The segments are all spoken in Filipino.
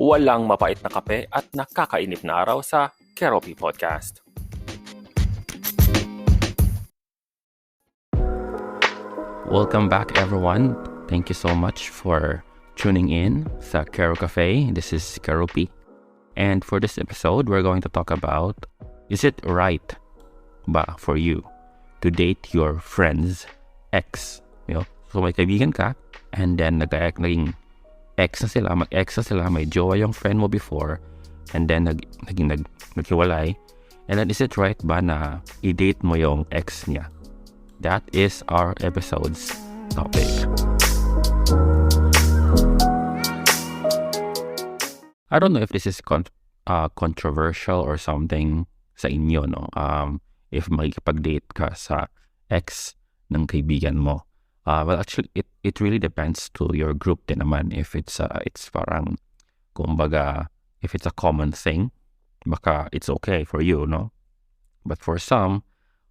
walang mapait na kape at nakakainip na araw sa Keroppi Podcast. Welcome back, everyone. Thank you so much for tuning in sa Kero Cafe. This is Keroppi. And for this episode, we're going to talk about, is it right ba for you to date your friend's ex? So may kaibigan ka, and then naging ex na sila, mag-ex na sila, may jowa yung friend mo before, and then naghiwalay. And then is it right ba na i-date mo yung ex niya? That is our episode's topic. I don't know if this is controversial or something sa inyo, no? If makikipag-date ka sa ex ng kaibigan mo. Well, actually, it really depends to your group din naman. If it's parang, kumbaga, if it's a common thing, baka it's okay for you, no? But for some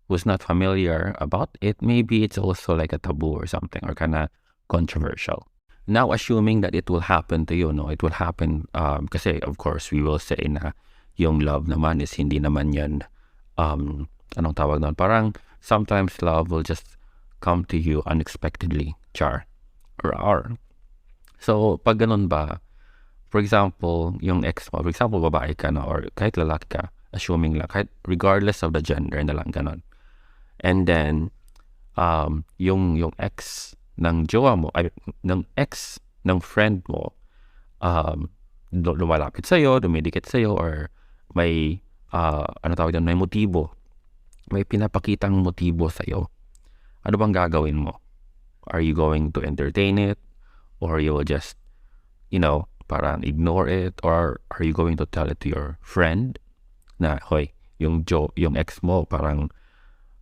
who's not familiar about it, maybe it's also like a taboo or something, or kind of controversial. Now, assuming that it will happen to you, no? It will happen, kasi of course, we will say na yung love naman is hindi naman yan, anong tawag doon? Parang sometimes love will just come to you unexpectedly, char. Or. So, pag ganun ba, for example, yung ex mo, for example, babae ka na, or kahit lalaki ka, assuming lang, kahit regardless of the gender na lang, ganun. And then, yung ex ng jowa mo, ng ex ng friend mo, lumalapit sa'yo, dumidikit sa'yo, or may, may motibo. May pinapakitang motibo sa'yo. Ano bang gagawin mo? Are you going to entertain it? Or you will just, parang ignore it? Or are you going to tell it to your friend? Na, hoy, yung ex mo, parang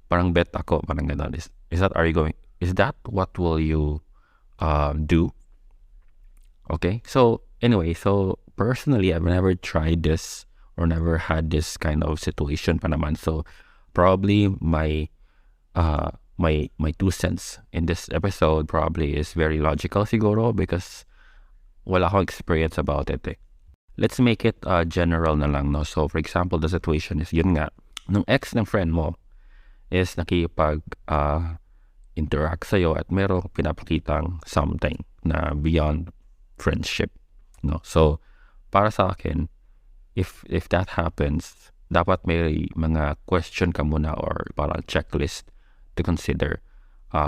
bet ako, parang gano'n. Is that what will you do? Okay, so anyway, so personally, I've never tried this or never had this kind of situation pa naman. So probably my 2 cents in this episode probably is very logical siguro because wala akong experience about it. Let's make it general na lang, no? So for example, the situation is yun nga, nung ex ng friend mo is interact sa'yo at merong pinapakitang something na beyond friendship, no? So para sa akin, if that happens, dapat may mga question ka muna or parang checklist to consider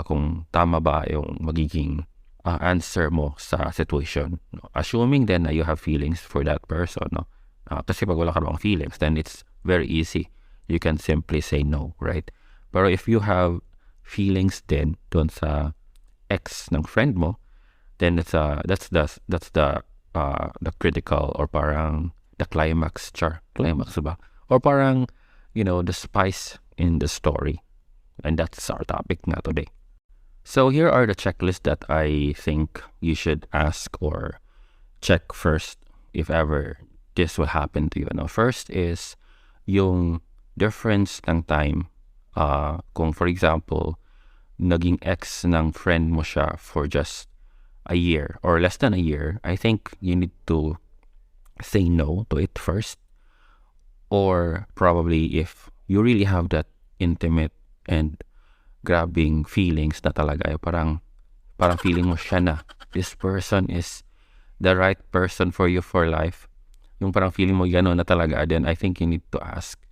kung tama ba yung magiging answer mo sa situation, no? Assuming then na you have feelings for that person, no? Kasi pag wala ka bang feelings, then it's very easy. You can simply say no, right? Pero if you have feelings din doon sa ex ng friend mo, then that's the critical or parang the climax ba? Or parang, the spice in the story. And that's our topic nga today. So here are the checklists that I think you should ask or check first if ever this will happen to you. First is yung difference ng time. Kung for example, naging ex ng friend mo siya for just a year or less than a year, I think you need to say no to it first. Or probably if you really have that intimate and grabbing feelings na talaga, parang feeling mo siya na this person is the right person for you for life, yung parang feeling mo gano'n na talaga, then I think you need to ask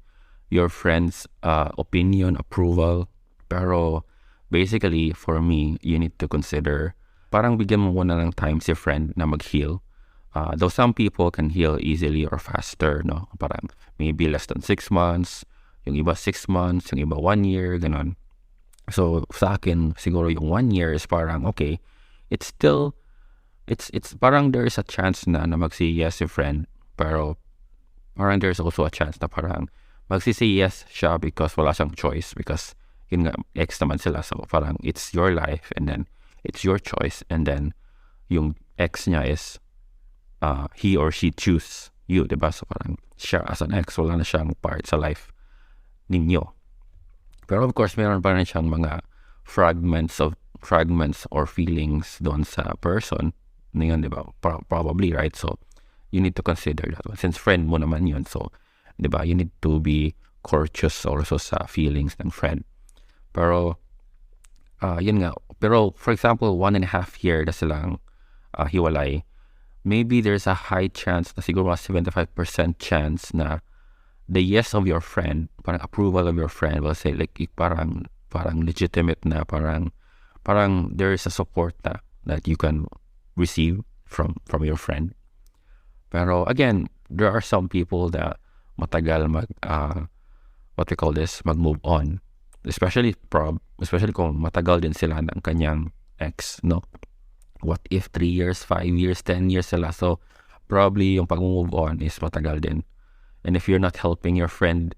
your friend's opinion, approval. Pero basically for me, you need to consider, parang bigyan mo muna ng time si friend na mag-heal. Though some people can heal easily or faster, no? Parang maybe less than 6 months, yung iba 6 months, yung iba 1 year, ganon. So sa akin, siguro yung 1 year is parang okay. It's parang there is a chance na mag-say yes si friend, pero parang there's also a chance na parang mag-say yes siya because wala siyang choice, because yun nga, ex naman sila. So parang it's your life and then it's your choice, and then yung ex niya is he or she choose you, diba? So parang siya as an ex, wala na siyang part sa life ninyo. Pero of course, meron pa rin siyang mga fragments or feelings doon sa person na yun, diba? Probably, right? So you need to consider that one. Since friend mo naman yun, so, di ba, you need to be courteous also sa feelings ng friend. Pero, yun nga. Pero, for example, 1.5 year na silang hiwalay, maybe there's a high chance na siguro 75% chance na the yes of your friend, parang approval of your friend will say like parang legitimate na, parang there is a support na that you can receive from your friend. Pero again, there are some people that matagal mag-move on. Especially kung matagal din sila ng kanyang ex, no? What if 3 years, 5 years, 10 years sila? So, probably yung pag-move on is matagal din. And if you're not helping your friend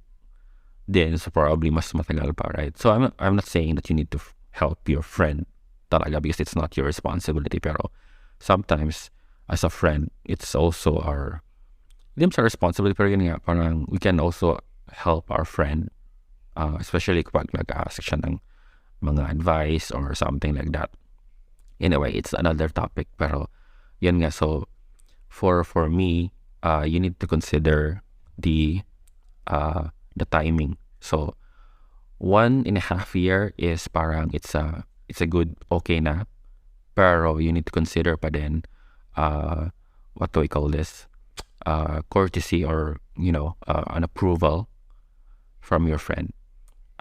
din, so probably mas matagal pa, right? So, I'm not saying that you need to help your friend talaga because it's not your responsibility. Pero sometimes, as a friend, it's also hindi sa responsibility, pero yun nga, parang we can also help our friend, especially kapag nag-ask siya ng mga advice or something like that. Anyway, it's another topic, pero yun nga. So for me, you need to consider the timing. So 1.5 year is parang it's a good, okay na, pero you need to consider pa din what do we call this, courtesy or an approval from your friend.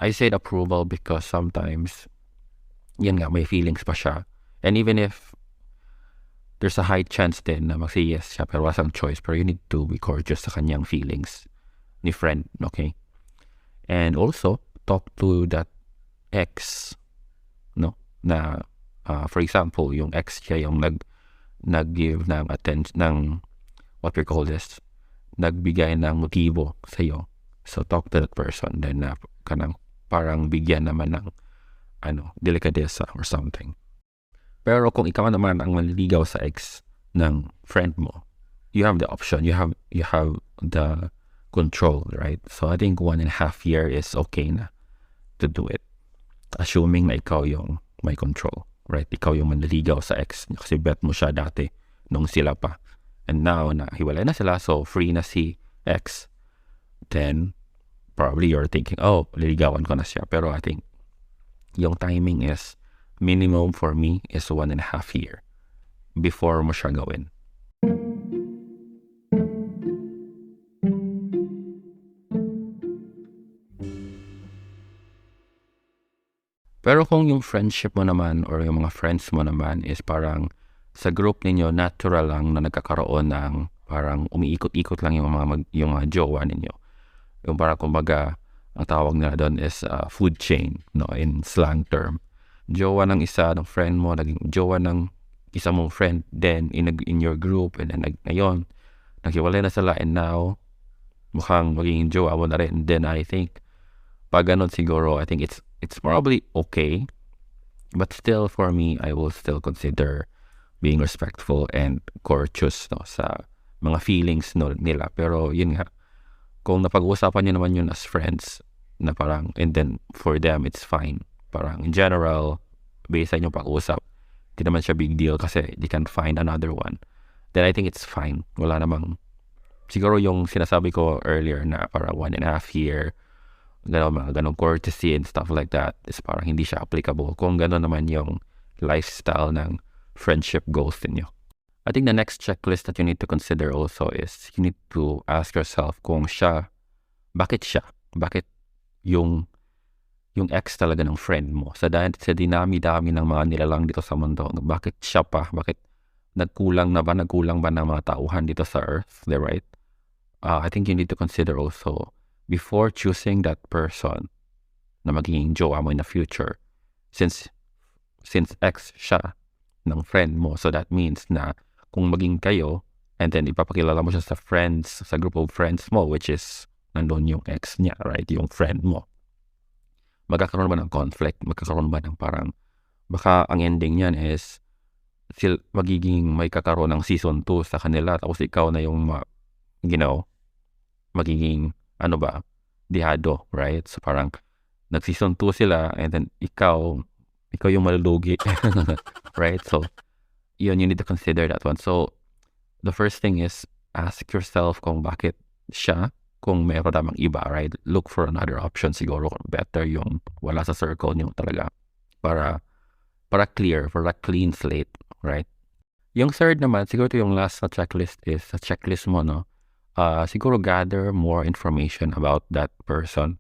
I said approval because sometimes yan nga, may feelings pa siya. And even if there's a high chance din na mag-say yes siya pero wasang choice, pero you need to be courteous sa kanyang feelings ni friend, okay? And also, talk to that ex, no? Na, for example, yung ex siya yung nag-give ng attention, ng, what we call this, nagbigay ng motibo sa'yo. So, talk to that person, then parang bigyan naman ng, delikadesa or something. Pero kung ikaw naman ang manliligaw sa ex ng friend mo, you have the option, you have the control, right? So I think 1.5 year is okay na to do it, assuming na ikaw yung may control, right? Ikaw yung manliligaw sa ex kasi bet mo siya dati nung sila pa, and now na hiwalay na sila, so free na si ex, then probably you're thinking, oh, liligawan ko na siya. Pero I think yung timing is minimum for me is 1.5 year before mo siya gawin. Pero kung yung friendship mo naman or yung mga friends mo naman is parang sa group ninyo natural lang na nagkakaroon ng parang umiikot-ikot lang yung mga jowa ninyo. Yung parang kumbaga ang tawag nila doon is food chain, no, in slang term. Jowa ng isa ng friend mo, naging jowa ng isa mong friend, then in your group, and then ngayon naghiwalay na sila, and now mukhang magiging jowa mo na rin. Then I think pag ganun siguro, I think it's probably okay, but still for me, I will still consider being respectful and courteous, no, sa mga feelings, no, nila. Pero yun nga, kung napag-uusapan nyo naman yun as friends na parang, and then for them it's fine, parang in general, based sa inyong pag-uusap, hindi naman siya big deal kasi they can find another one, then I think it's fine. Wala namang, siguro yung sinasabi ko earlier na parang 1.5 year, ganong courtesy and stuff like that is parang hindi siya applicable kung ganon naman yung lifestyle ng friendship goals niyo. I think the next checklist that you need to consider also is you need to ask yourself kung bakit yung ex talaga ng friend mo, sa dinami-dami ng mga nilalang dito sa mundo, bakit siya pa, bakit nagkulang ba ng mga tauhan dito sa earth, right? I think you need to consider also before choosing that person na magiging jowa mo in the future, since ex siya ng friend mo, so that means na kung maging kayo and then ipapakilala mo siya sa friends, sa group of friends mo, which is nandun yung ex niya, right, yung friend mo, magkakaroon ba ng conflict, magkakaroon ba ng parang, baka ang ending niyan is magiging may kakaroon ng season 2 sa kanila, tapos ikaw na yung magiging dihado, right? So parang nag-season 2 sila and then ikaw yung malulugi. Right? So yun, you need to consider that one. So the first thing is ask yourself kung bakit siya, kung meron namang iba, right? Look for another option siguro kung better yung wala sa circle niyo talaga para clear, for a clean slate, right? Yung third naman, siguro ito yung last sa checklist is sa checklist mo, no? Siguro gather more information about that person.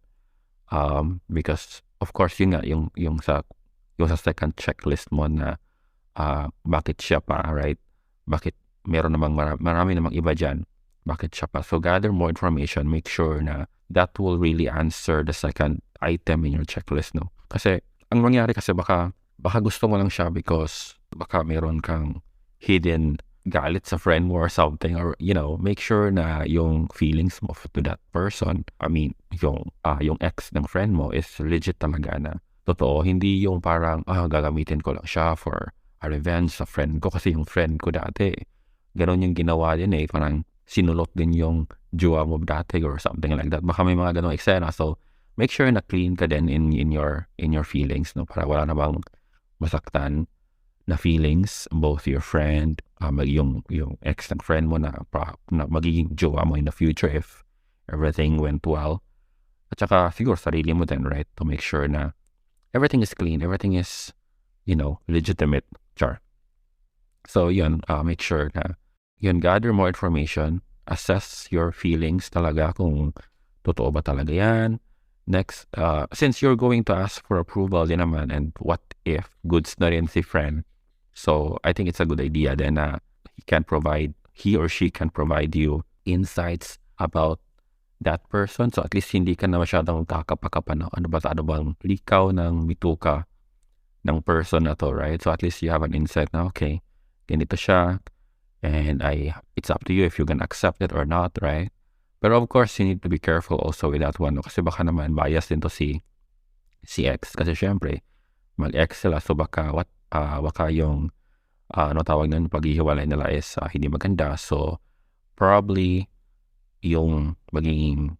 Because of course yun nga yung sa second checklist mo na bakit siya pa, right? Bakit meron namang marami namang iba dyan? Bakit siya pa? So gather more information, make sure na that will really answer the second item in your checklist, no? Kasi ang mangyari kasi baka gusto mo lang siya because baka meron kang hidden galit sa friend mo or something, or make sure na yung feelings mo to that person, I mean yung ex ng friend mo is legit talaga na totoo, hindi yung parang gagamitin ko lang siya for a revenge sa friend ko kasi yung friend ko dati ganon yung ginawa din parang sinulot din yung jowa mo dati or something like that. Baka may mga ganong eksena, so make sure na clean ka din in your feelings, no, para wala na bang masaktan na feelings, both your friend, yung ex ng friend mo na magiging jowa mo in the future if everything went well. At saka siguro sarili mo din, right? To make sure na everything is clean, everything is, legitimate. Char. So yun, make sure na gather more information, assess your feelings talaga kung totoo ba talaga yan. Next, since you're going to ask for approval din naman, and what if goods na rin si friend, so I think it's a good idea then he or she can provide you insights about that person. So at least hindi ka na masyadong kakapakapan ano bang likaw ng bituka ng person na to, right? So at least you have an insight na, okay, ganito siya, and it's up to you if you can accept it or not, right? Pero of course, you need to be careful also with that one, no? Kasi baka naman bias din to si ex, kasi syempre mag-ex sila, so baka yung tawag nun, paghihiwalay nila is hindi maganda. So probably yung magiging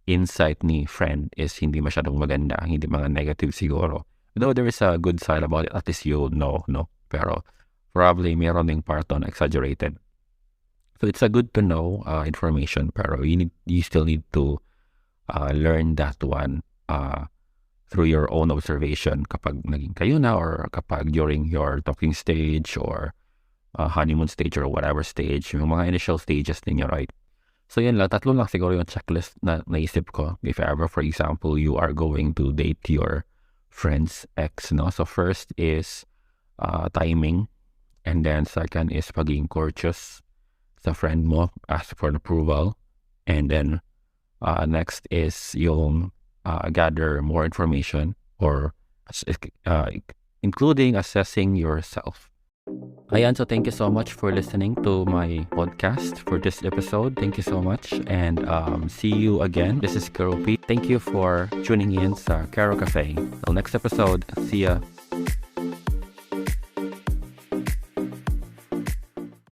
insight ni friend is hindi masyadong maganda, hindi mga negative siguro. Though there is a good side about it, at least you know, no? Pero probably meron ding part on exaggerated. So it's a good to know information, pero you still need to learn that one through your own observation kapag naging kayo na, or kapag during your talking stage or honeymoon stage or whatever stage, yung mga initial stages ninyo, right? So yun lang, tatlo lang siguro yung checklist na naisip ko if ever, for example, you are going to date your friend's ex, no? So first is timing, and then second is pagiging courteous sa friend mo, ask for an approval, and then next is yung gather more information, or including assessing yourself. Ayan, so thank you so much for listening to my podcast for this episode. Thank you so much, and see you again. This is Karo P. Thank you for tuning in sa Karo Cafe. Till next episode, see ya.